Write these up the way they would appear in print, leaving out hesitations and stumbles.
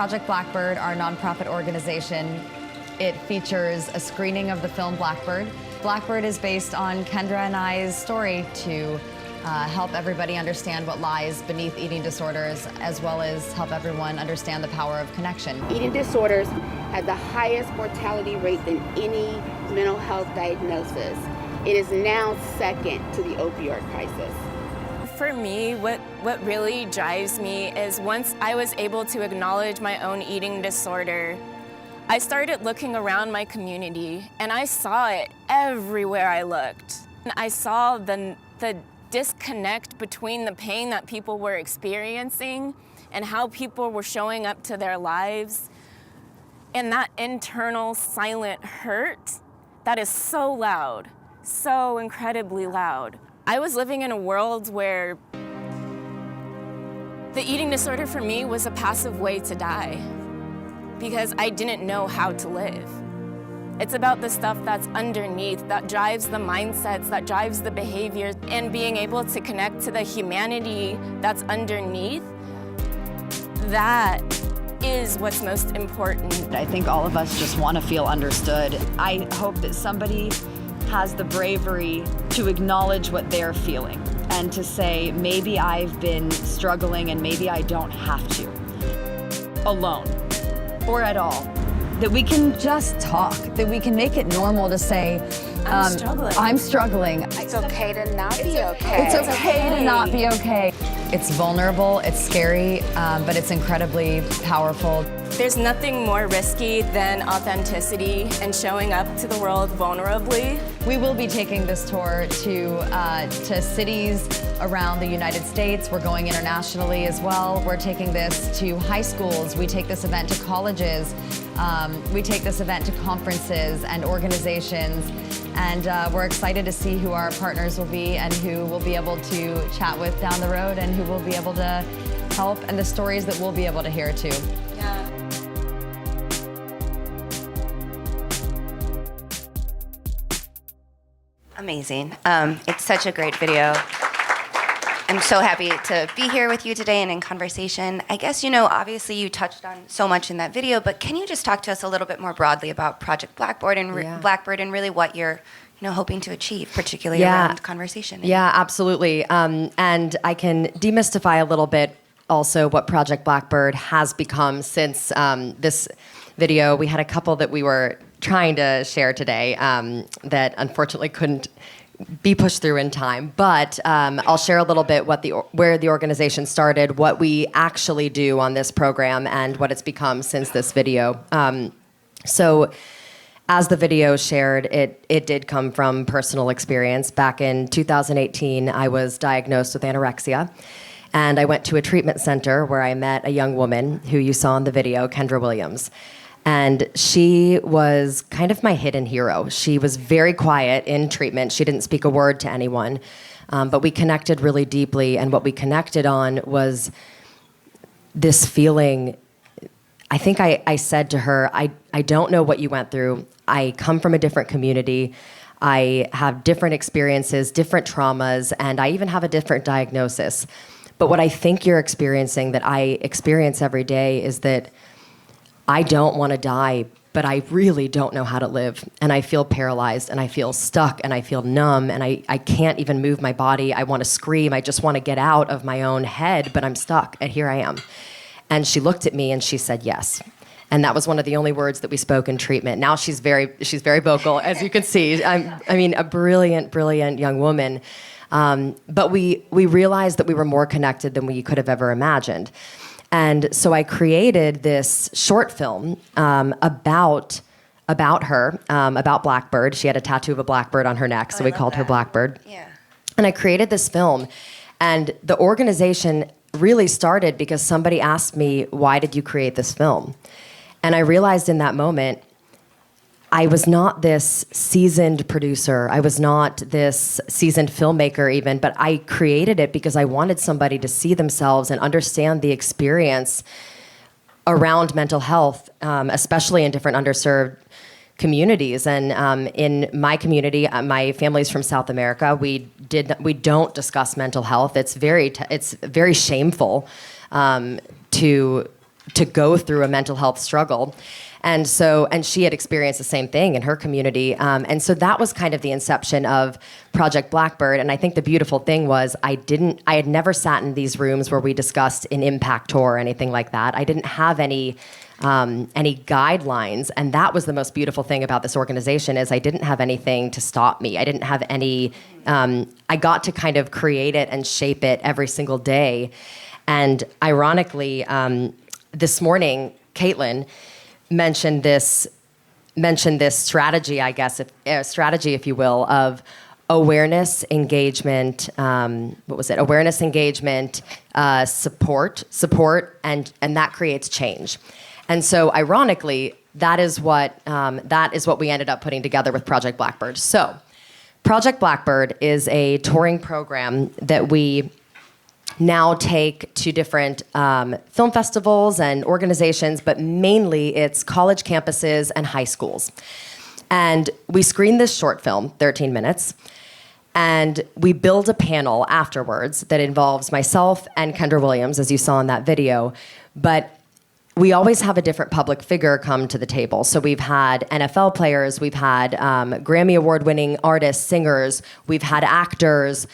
Project Blackbird, our nonprofit organization, it features a screening of the film Blackbird. Blackbird is based on Kendra and I's story to help everybody understand what lies beneath eating disorders, as well as help everyone understand the power of connection. Eating disorders have the highest mortality rate than any mental health diagnosis. It is now second to the opioid crisis. For me, what really drives me is once I was able to acknowledge my own eating disorder, I started looking around my community and I saw it everywhere I looked. I saw the disconnect between the pain that people were experiencing and how people were showing up to their lives, and that internal silent hurt that is so loud, so incredibly loud. I was living in a world where the eating disorder for me was a passive way to die because I didn't know how to live. It's about the stuff that's underneath, that drives the mindsets, that drives the behaviors, and being able to connect to the humanity that's underneath, that is what's most important. I think all of us just want to feel understood. I hope that somebody has the bravery to acknowledge what they're feeling and to say, maybe I've been struggling and maybe I don't have to, alone or at all. That we can just talk, that we can make it normal to say, I'm struggling. It's okay to not be okay. It's okay to not be okay. It's vulnerable, it's scary, but it's incredibly powerful. There's nothing more risky than authenticity and showing up to the world vulnerably. We will be taking this tour to cities around the United States. We're going internationally as well. We're taking this to high schools. We take this event to colleges. We take this event to conferences and organizations. And we're excited to see who our partners will be and who we'll be able to chat with down the road and who will be able to help, and the stories that we'll be able to hear too. Yeah. Amazing. It's such a great video. I'm so happy to be here with you today and in conversation. I guess, obviously you touched on so much in that video, but can you just talk to us a little bit more broadly about Project Blackbird and Blackbird and really what you're hoping to achieve, particularly around conversation? Yeah, absolutely. And I can demystify a little bit also what Project Blackbird has become since this video. We had a couple that we were trying to share today that unfortunately couldn't be pushed through in time, but I'll share a little bit where the organization started, what we actually do on this program, and what it's become since this video. So as the video shared, it did come from personal experience. Back in 2018, I was diagnosed with anorexia, and I went to a treatment center where I met a young woman who you saw in the video, Kendra Williams. And she was kind of my hidden hero. She was very quiet in treatment. She didn't speak a word to anyone, but we connected really deeply. And what we connected on was this feeling. I think I said to her, I don't know what you went through. I come from a different community. I have different experiences, different traumas, and I even have a different diagnosis. But what I think you're experiencing, that I experience every day, is that I don't want to die, but I really don't know how to live. And I feel paralyzed, and I feel stuck, and I feel numb, and I can't even move my body. I want to scream. I just want to get out of my own head, but I'm stuck, and here I am. And she looked at me, and she said yes. And that was one of the only words that we spoke in treatment. Now she's very vocal, as you can see. A brilliant, brilliant young woman. But we realized that we were more connected than we could have ever imagined. And so I created this short film about her, about Blackbird. She had a tattoo of a blackbird on her neck, so we called her Blackbird. Yeah. And I created this film. And the organization really started because somebody asked me, why did you create this film? And I realized in that moment, I was not this seasoned producer. I was not this seasoned filmmaker even, but I created it because I wanted somebody to see themselves and understand the experience around mental health, especially in different underserved communities. And in my community, my family's from South America. We don't discuss mental health. It's very shameful to to go through a mental health struggle. And she had experienced the same thing in her community. And so that was kind of the inception of Project Blackbird. And I think the beautiful thing was I had never sat in these rooms where we discussed an impact tour or anything like that. I didn't have any guidelines. And that was the most beautiful thing about this organization is I didn't have anything to stop me. I didn't have any, I got to kind of create it and shape it every single day. And ironically, this morning, Caitlin mentioned this strategy, I guess, if you will, of awareness, engagement. What was it? Awareness, engagement, support, and that creates change. And so, ironically, that is what we ended up putting together with Project Blackbird. So, Project Blackbird is a touring program that we now take to different film festivals and organizations, but mainly it's college campuses and high schools. And we screen this short film, 13 minutes, and we build a panel afterwards that involves myself and Kendra Williams, as you saw in that video. But we always have a different public figure come to the table. So we've had NFL players, we've had Grammy Award-winning artists, singers, we've had actors,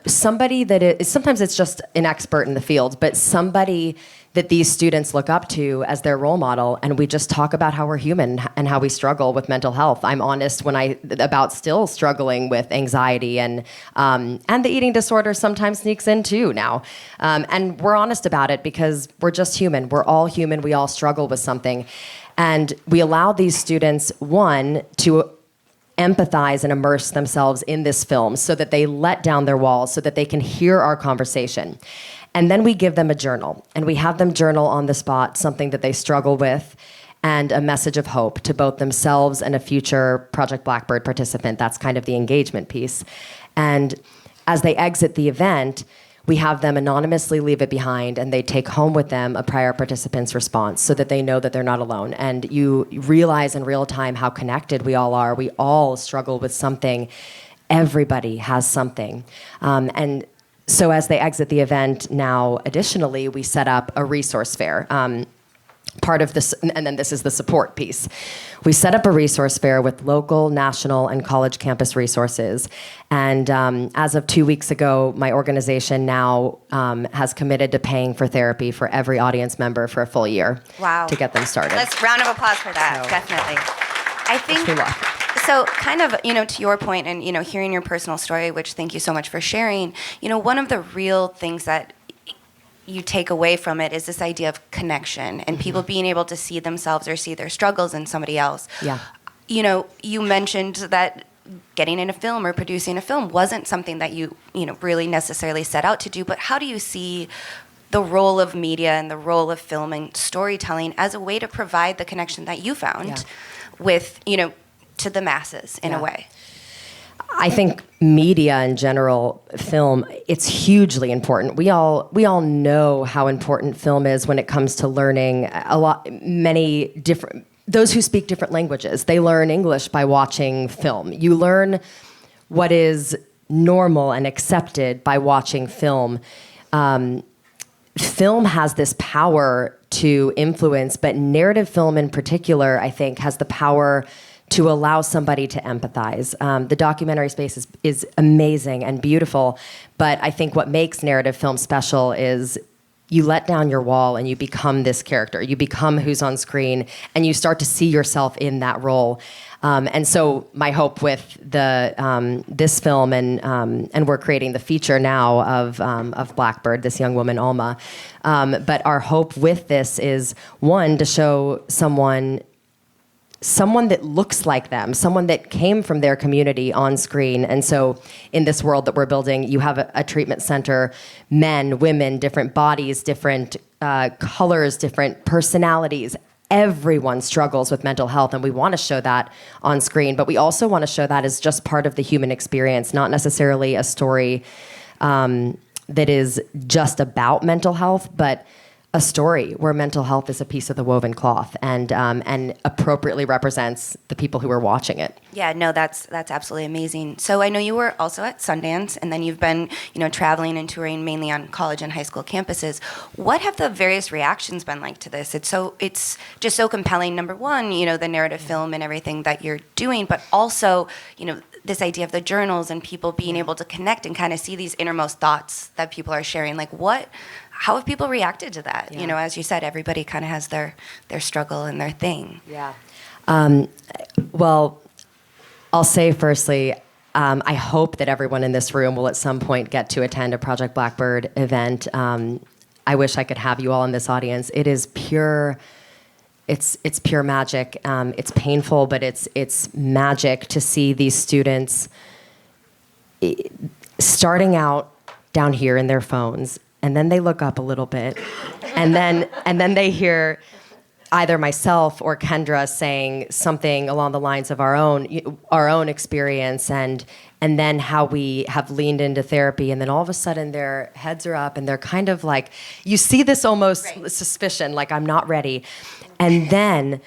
somebody that is, sometimes it's just an expert in the field, but somebody that these students look up to as their role model, and we just talk about how we're human and how we struggle with mental health. I'm honest about still struggling with anxiety, and the eating disorder sometimes sneaks in too now. And we're honest about it because we're just human. We're all human. We all struggle with something. And we allow these students, one, to empathize and immerse themselves in this film so that they let down their walls, so that they can hear our conversation. And then we give them a journal, and we have them journal on the spot something that they struggle with and a message of hope to both themselves and a future Project Blackbird participant. That's kind of the engagement piece. And as they exit the event, we have them anonymously leave it behind, and they take home with them a prior participant's response so that they know that they're not alone. And you realize in real time how connected we all are. We all struggle with something. Everybody has something. And so as they exit the event now, additionally, we set up a resource fair. Part of this, and then this is the support piece. We set up a resource fair with local, national, and college campus resources. And as of 2 weeks ago, my organization now has committed to paying for therapy for every audience member for a full year. Wow. To get them started. Let's round of applause for that, definitely. I think, so kind of, to your point and, hearing your personal story, which thank you so much for sharing, one of the real things that you take away from it is this idea of connection and people being able to see themselves or see their struggles in somebody else. Yeah. You mentioned that getting in a film or producing a film wasn't something that you really necessarily set out to do, but how do you see the role of media and the role of film and storytelling as a way to provide the connection that you found with, to the masses in a way? I think media in general, film, it's hugely important. We all know how important film is when it comes to learning many different, those who speak different languages, they learn English by watching film. You learn what is normal and accepted by watching film. Film has this power to influence, but narrative film in particular, I think, has the power to allow somebody to empathize. The documentary space is amazing and beautiful, but I think what makes narrative film special is you let down your wall and you become this character. You become who's on screen, and you start to see yourself in that role. And so my hope with this film, and we're creating the feature now of Blackbird, this young woman, Alma. But our hope with this is, one, to show someone that looks like them, someone that came from their community on screen. And so in this world that we're building, you have a treatment center, men, women, different bodies, different colors, different personalities. Everyone struggles with mental health, and we want to show that on screen, but we also want to show that as just part of the human experience, not necessarily a story that is just about mental health, but a story where mental health is a piece of the woven cloth and appropriately represents the people who are watching it. Yeah, no, that's absolutely amazing. So I know you were also at Sundance, and then you've been, traveling and touring mainly on college and high school campuses. What have the various reactions been like to this? It's just so compelling. Number one, the narrative film and everything that you're doing, but also, this idea of the journals and people being able to connect and kind of see these innermost thoughts that people are sharing. Like, how have people reacted to that? Yeah. As you said, everybody kind of has their struggle and their thing. Yeah. Well, I'll say firstly, I hope that everyone in this room will at some point get to attend a Project Blackbird event. I wish I could have you all in this audience. It is pure. It's pure magic. It's painful, but it's magic to see these students starting out down here in their phones, and then they look up a little bit, and then they hear either myself or Kendra saying something along the lines of our own experience, and then how we have leaned into therapy, and then all of a sudden their heads are up and they're kind of like, you see this almost suspicion, like I'm not ready. And then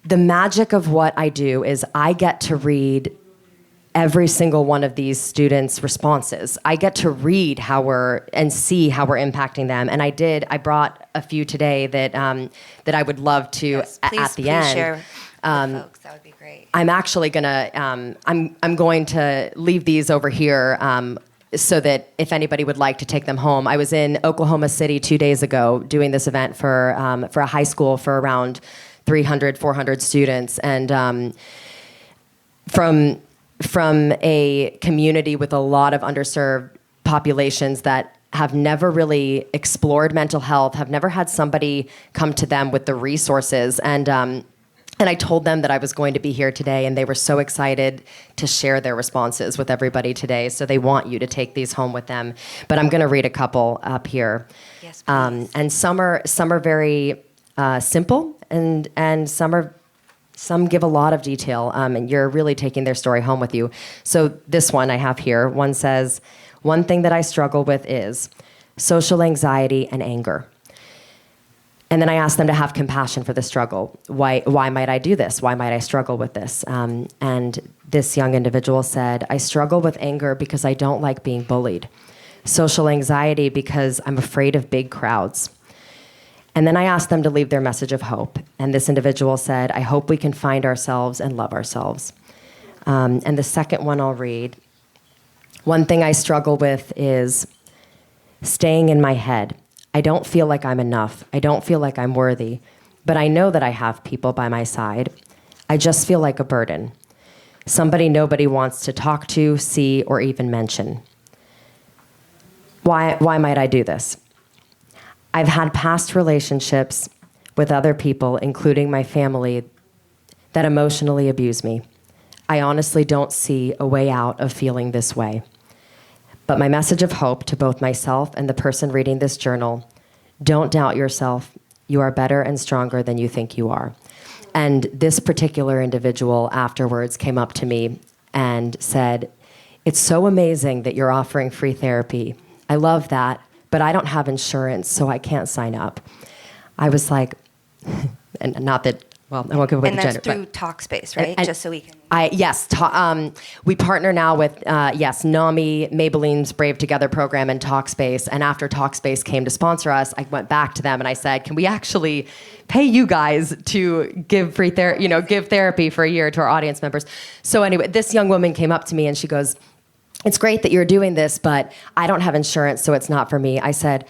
the magic of what I do is I get to read every single one of these students' responses. I get to read and see how we're impacting them. And I brought a few today that I would love to at the end. Share with folks. That would be great. I'm actually gonna I'm going to leave these over here so that if anybody would like to take them home. I was in Oklahoma City 2 days ago doing this event for a high school for around 300, 400 students, and from a community with a lot of underserved populations that have never really explored mental health, have never had somebody come to them with the resources. And I told them that I was going to be here today, and they were so excited to share their responses with everybody today. So they want you to take these home with them. But I'm going to read a couple up here. Yes, please. And some are very simple, and some give a lot of detail, and you're really taking their story home with you. So this one I have here. One says, "One thing that I struggle with is social anxiety and anger." And then I asked them to have compassion for the struggle. Why might I do this? Why might I struggle with this? And this young individual said, "I struggle with anger because I don't like being bullied. Social anxiety because I'm afraid of big crowds." And then I asked them to leave their message of hope. And this individual said, "I hope we can find ourselves and love ourselves." And the second one I'll read. "One thing I struggle with is staying in my head. I don't feel like I'm enough. I don't feel like I'm worthy. But I know that I have people by my side. I just feel like a burden. Somebody nobody wants to talk to, see, or even mention. Why might I do this? I've had past relationships with other people, including my family, that emotionally abuse me. I honestly don't see a way out of feeling this way. But my message of hope to both myself and the person reading this journal: don't doubt yourself. You are better and stronger than you think you are." And this particular individual afterwards came up to me and said, "It's so amazing that you're offering free therapy. I love that, but I don't have insurance, so I can't sign up." I was like, and not that, well, I won't give away the gender. And that's through Talkspace, right? Just so we can... We partner now with, NAMI, Maybelline's Brave Together program, and Talkspace. And after Talkspace came to sponsor us, I went back to them and I said, "Can we actually pay you guys to give free give therapy for a year to our audience members?" So anyway, this young woman came up to me and she goes, "It's great that you're doing this, but I don't have insurance, so it's not for me." I said,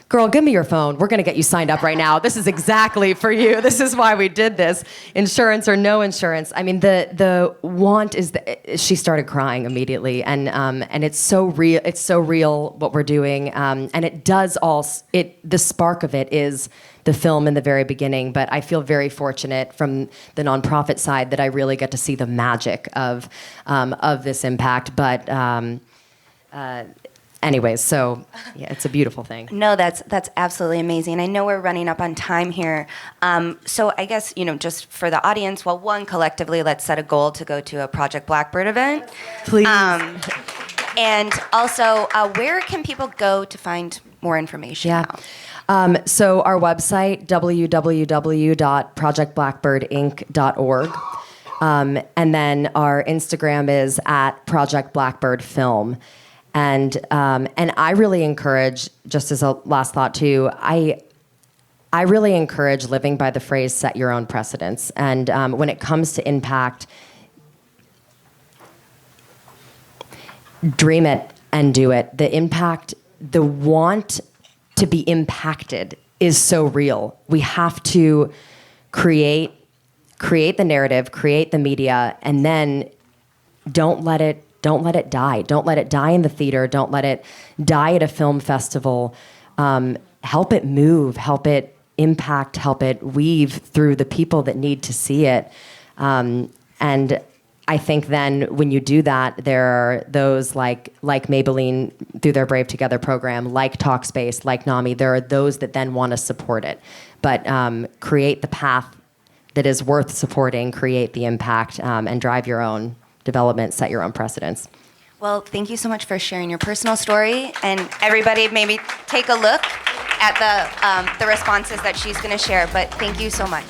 "Girl, give me your phone. We're going to get you signed up right now. This is exactly for you. This is why we did this. Insurance or no insurance." I mean, the want is she started crying immediately, and it's so real. It's so real what we're doing, and it does the spark of it is the film in the very beginning. But I feel very fortunate from the nonprofit side that I really get to see the magic of this impact. But anyways, so yeah, it's a beautiful thing. No, that's absolutely amazing. I know we're running up on time here. So I guess, just for the audience, well, one, collectively, let's set a goal to go to a Project Blackbird event. Please. And also, where can people go to find more information now? So our website, www.projectblackbirdinc.org. And then our Instagram is at Project Blackbird Film. And I really encourage, just as a last thought too, I really encourage living by the phrase, set your own precedents. And when it comes to impact, dream it and do it. The impact, the want to be impacted is so real. We have to create the narrative, create the media, and then don't let it die. Don't let it die in the theater. Don't let it die at a film festival. Help it move, help it impact, help it weave through the people that need to see it. And I think then when you do that, there are those like Maybelline through their Brave Together program, like Talkspace, like NAMI. There are those that then want to support it. But create the path that is worth supporting, create the impact, and drive your own development, set your own precedents. Well, thank you so much for sharing your personal story. And everybody maybe take a look at the responses that she's going to share. But thank you so much.